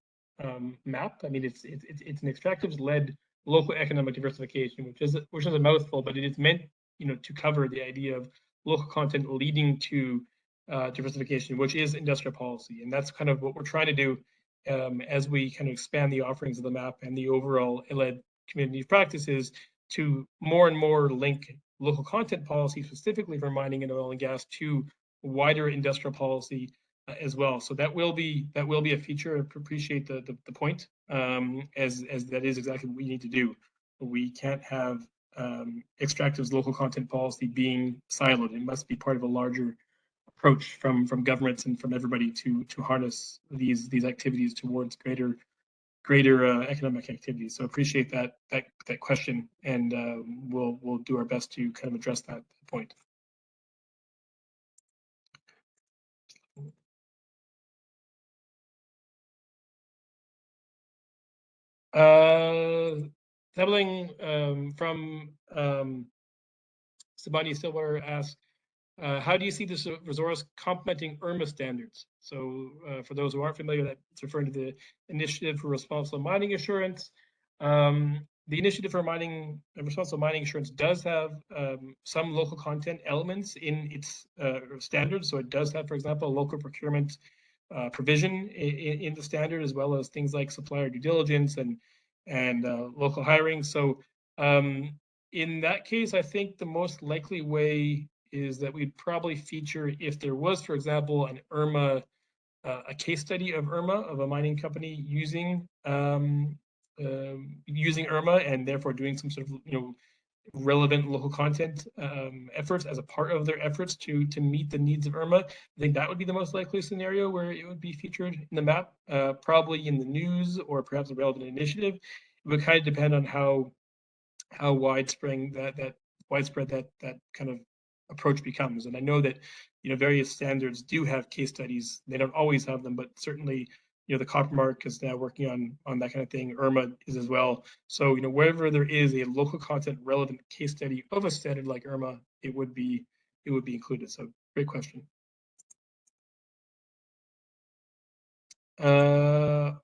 map. I mean, it's an extractives-led local economic diversification, which is a mouthful, but it is meant to cover the idea of local content leading to diversification, which is industrial policy, and that's kind of what we're trying to do as we kind of expand the offerings of the map and the overall ELLED community practices to more and more link local content policy, specifically for mining and oil and gas, to wider industrial policy as well. So that will be a feature. I appreciate the point, as that is exactly what we need to do. We can't have Extractive's local content policy being siloed. It must be part of a larger approach from governments and from everybody to harness these activities towards greater economic activities. So appreciate that question, and we'll do our best to kind of address that point. Sebling from Sabani Silver asks, How do you see this resource complementing IRMA standards? So for those who aren't familiar, that's referring to the Initiative for Responsible Mining Assurance. The Initiative for Responsible Mining Assurance does have some local content elements in its standards. So it does have, for example, a local procurement provision in the standard, as well as things like supplier due diligence and local hiring. So in that case, I think the most likely way is that we'd probably feature, if there was, for example, an IRMA, a case study of IRMA, of a mining company using IRMA and therefore doing some sort of relevant local content efforts as a part of their efforts to meet the needs of IRMA. I think that would be the most likely scenario where it would be featured in the map, probably in the news or perhaps a relevant initiative. It would kind of depend on how widespread that kind of approach becomes. And I know that various standards do have case studies. They don't always have them, but certainly the Copper Mark is now working on that kind of thing. IRMA is as well. So wherever there is a local content relevant case study of a standard like IRMA, it would be included. So great question.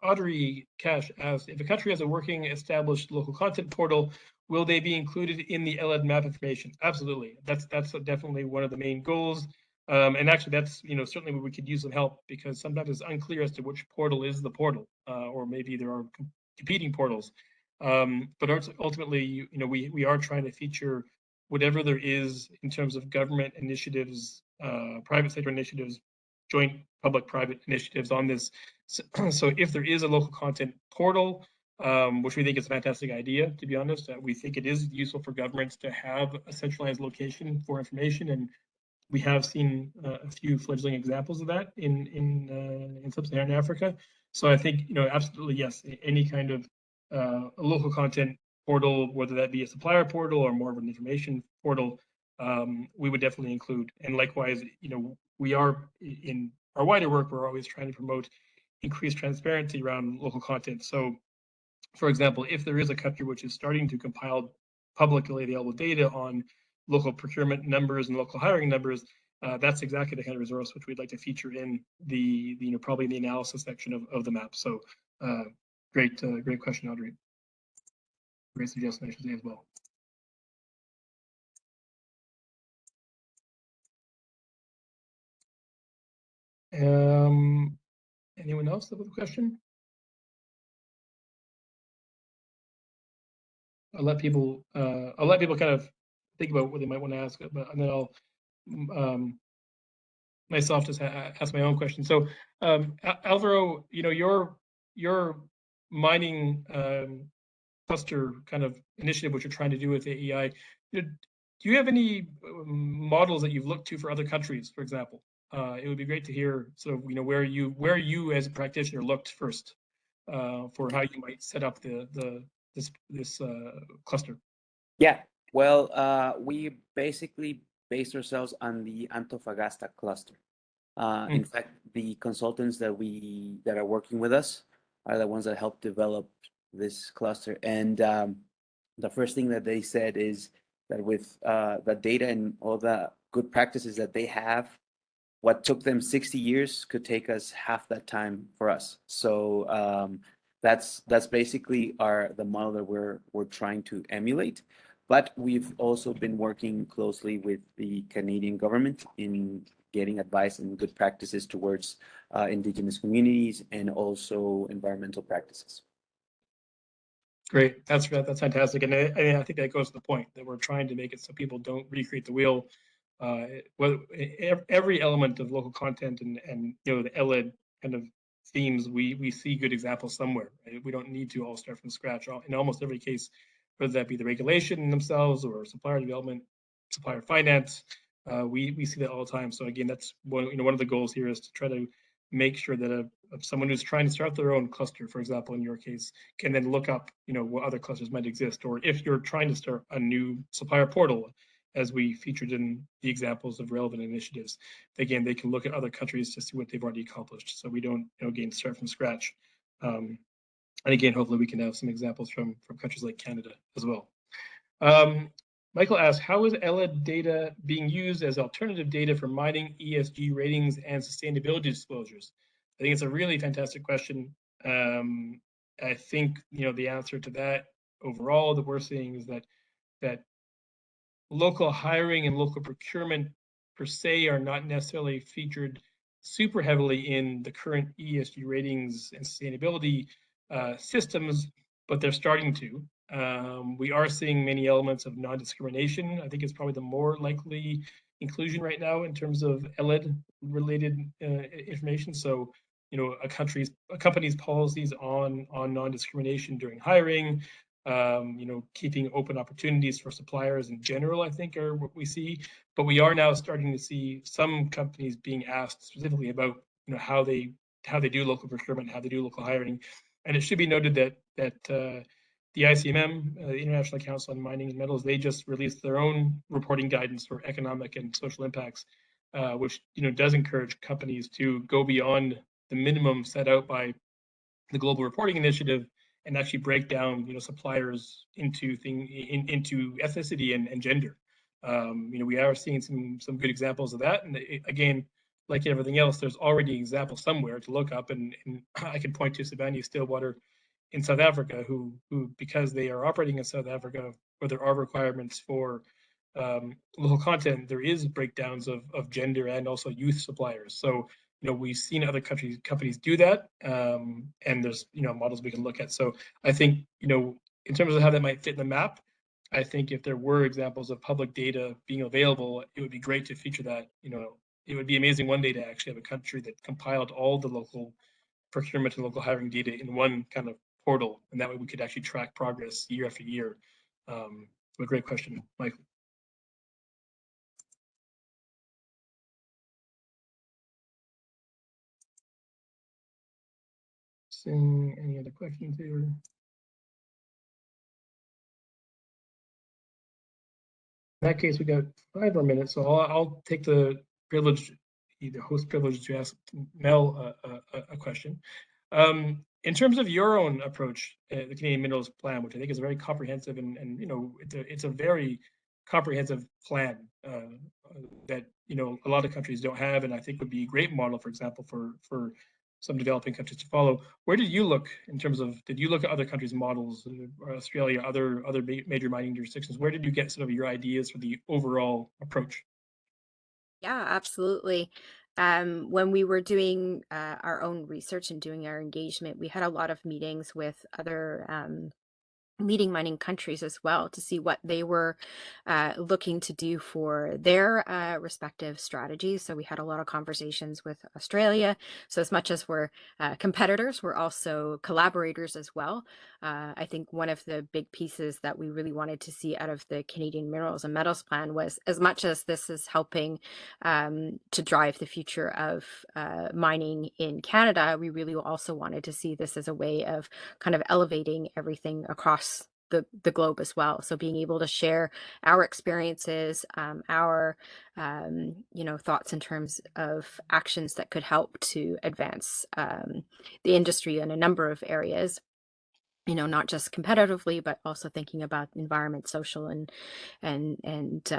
Audrey Cash asked, if a country has a working established local content portal, will they be included in the ELLED map information? Absolutely. That's definitely one of the main goals. And actually that's certainly where we could use some help, because sometimes it's unclear as to which portal is the portal, or maybe there are competing portals. But ultimately, we are trying to feature whatever there is in terms of government initiatives, private sector initiatives, joint public-private initiatives on this. So if there is a local content portal, which we think is a fantastic idea, to be honest, we think it is useful for governments to have a centralized location for information, and we have seen a few fledgling examples of that in sub-Saharan Africa. So I think absolutely yes, any kind of a local content portal, whether that be a supplier portal or more of an information portal, we would definitely include. And likewise, we are in our wider work, we're always trying to promote increased transparency around local content. So, for example, if there is a country which is starting to compile publicly available data on local procurement numbers and local hiring numbers, that's exactly the kind of resource which we'd like to feature in the probably in the analysis section of the map. So, great question, Audrey. Great suggestion, I should say, as well. Anyone else have a question? I'll let people kind of think about what they might want to ask, and then I'll myself just ask my own question. So, Alvaro, your mining cluster kind of initiative, which you're trying to do with AEI, do you have any models that you've looked to for other countries, for example? It would be great to hear sort of where you as a practitioner looked first for how you might set up this cluster. Yeah, well, we basically based ourselves on the Antofagasta cluster. In fact, the consultants that are working with us are the ones that helped develop this cluster. And the first thing that they said is that with the data and all the good practices that they have, what took them 60 years could take us half that time for us. So that's basically the model that we're trying to emulate. But we've also been working closely with the Canadian government in getting advice and good practices towards Indigenous communities and also environmental practices. Great, that's fantastic, and I think that goes to the point that we're trying to make it so people don't recreate the wheel. Every element of local content and the ELLED kind of themes, we see good examples somewhere. Right? We don't need to all start from scratch. In almost every case, whether that be the regulation themselves or supplier development, supplier finance, we see that all the time. So again, that's one of the goals here is to try to make sure that someone who's trying to start their own cluster, for example, in your case, can then look up what other clusters might exist, or if you're trying to start a new supplier portal, as we featured in the examples of relevant initiatives. Again, they can look at other countries to see what they've already accomplished. So we don't, again, start from scratch. And again, hopefully we can have some examples from countries like Canada as well. Michael asks, how is ELLED data being used as alternative data for mining ESG ratings and sustainability disclosures? I think it's a really fantastic question. I think, you know, the answer to that overall that we're seeing is that local hiring and local procurement per se are not necessarily featured super heavily in the current ESG ratings and sustainability systems, but they're starting to. We are seeing many elements of non-discrimination. I think it's probably the more likely inclusion right now in terms of ELLED related information. So, you know, a company's policies on non-discrimination during hiring, you know, keeping open opportunities for suppliers in general, I think, are what we see. But we are now starting to see some companies being asked specifically about, you know, how they do local procurement, how they do local hiring. And it should be noted that the ICMM, the International Council on Mining and Metals, they just released their own reporting guidance for economic and social impacts, which, you know, does encourage companies to go beyond the minimum set out by the Global Reporting Initiative and actually break down, you know, suppliers into into ethnicity and gender. You know, we are seeing some good examples of that, and again, like everything else, there's already examples somewhere to look up, and I can point to Sibanye-Stillwater in South Africa, who because they are operating in South Africa, where there are requirements for local content, there is breakdowns of gender and also youth suppliers. So, you know, we've seen other companies do that, and there's, you know, models we can look at. So I think, you know, in terms of how that might fit in the map, I think if there were examples of public data being available, it would be great to feature that. You know, it would be amazing one day to actually have a country that compiled all the local procurement and local hiring data in one kind of portal, and that way we could actually track progress year after year. A great question, Michael. Seeing any other questions here? In that case, we got 5 more minutes, so I'll take the privilege, the host privilege, to ask Mel a question. In terms of your own approach, the Canadian Minerals Plan, which I think is very comprehensive, and you know, it's a very comprehensive plan that, you know, a lot of countries don't have, and I think would be a great model, for example, for some developing countries to follow. Where did you look in terms of, did you look at other countries' models, Australia, other major mining jurisdictions? Where did you get sort of your ideas for the overall approach? Yeah, absolutely. When we were doing our own research and doing our engagement, we had a lot of meetings with other leading mining countries as well to see what they were looking to do for their respective strategies. So we had a lot of conversations with Australia. So as much as we're competitors, we're also collaborators as well. I think one of the big pieces that we really wanted to see out of the Canadian Minerals and Metals Plan was, as much as this is helping to drive the future of mining in Canada, we really also wanted to see this as a way of kind of elevating everything across the globe as well. So being able to share our experiences, our you know, thoughts in terms of actions that could help to advance the industry in a number of areas, you know, not just competitively, but also thinking about environment, social, and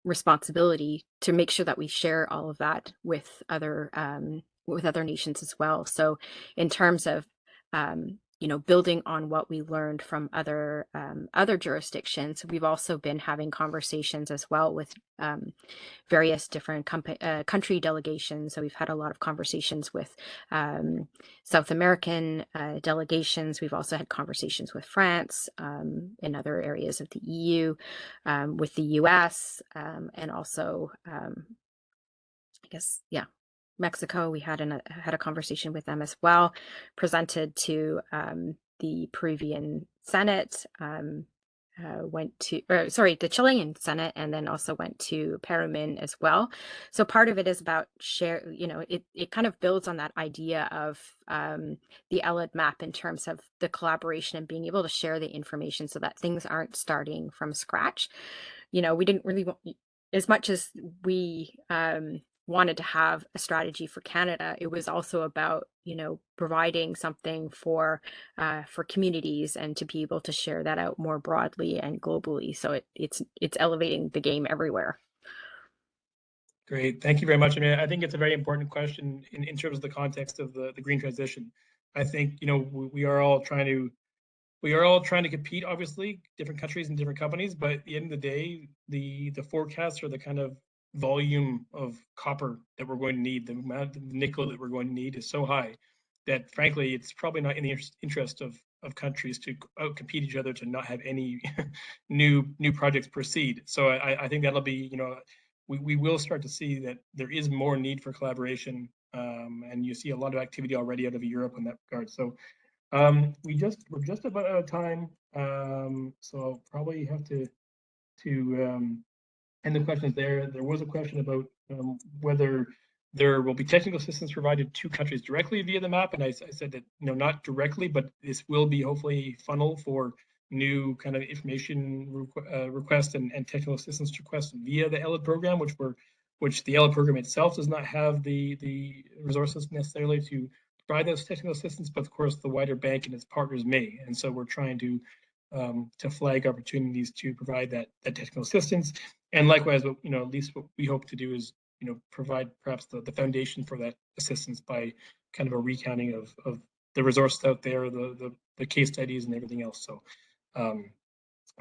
responsibility, to make sure that we share all of that with other nations as well. So in terms of you know, building on what we learned from other jurisdictions, we've also been having conversations as well with various different country delegations. So we've had a lot of conversations with South American delegations. We've also had conversations with France, in other areas of the EU, with the US, and also, I guess, yeah, Mexico. We had a conversation with them as well, presented to the Peruvian Senate, went to, the Chilean Senate, and then also went to Perumin as well. So part of it is about share, you know, it kind of builds on that idea of the ELLED map in terms of the collaboration and being able to share the information so that things aren't starting from scratch. You know, we didn't really want, as much as we wanted to have a strategy for Canada, it was also about, you know, providing something for communities and to be able to share that out more broadly and globally. So it's elevating the game everywhere. Great, thank you very much. I mean, I think it's a very important question in terms of the context of the green transition. I think, you know, we are all trying to compete, obviously, different countries and different companies, but at the end of the day, the forecasts or the kind of volume of copper that we're going to need, the amount of nickel that we're going to need is so high that frankly, it's probably not in the interest of countries to outcompete each other to not have any new projects proceed. So I think that'll be, you know, we will start to see that there is more need for collaboration, and you see a lot of activity already out of Europe in that regard. So we're just about out of time, so I'll probably have to end the questions there. There was a question about whether there will be technical assistance provided to countries directly via the map, and I said that, you know, not directly, but this will be hopefully a funnel for new kind of information requests and technical assistance requests via the ELLED program, which the ELLED program itself does not have the resources necessarily to provide those technical assistance, but of course the wider bank and its partners may. And so we're trying to flag opportunities to provide that technical assistance. And likewise, what, you know, at least what we hope to do is, you know, provide perhaps the foundation for that assistance by kind of a recounting of the resources out there, the case studies and everything else. So I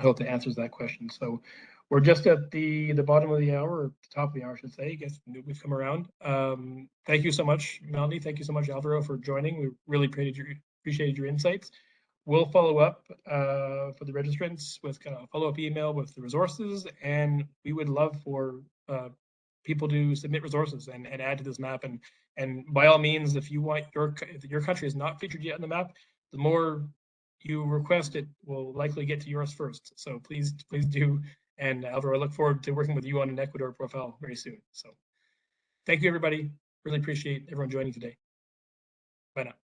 hope that answers that question. So we're just at the bottom of the hour, or the top of the hour, I should say. I guess we've come around. Thank you so much, Melanie. Thank you so much, Alvaro, for joining. We really appreciated your insights. We'll follow up for the registrants with kind of a follow-up email with the resources, and we would love for people to submit resources and add to this map. And by all means, if you want if your country is not featured yet on the map, the more you request, it will likely get to yours first. So please do. And Alvaro, I look forward to working with you on an Ecuador profile very soon. So thank you, everybody. Really appreciate everyone joining today. Bye now.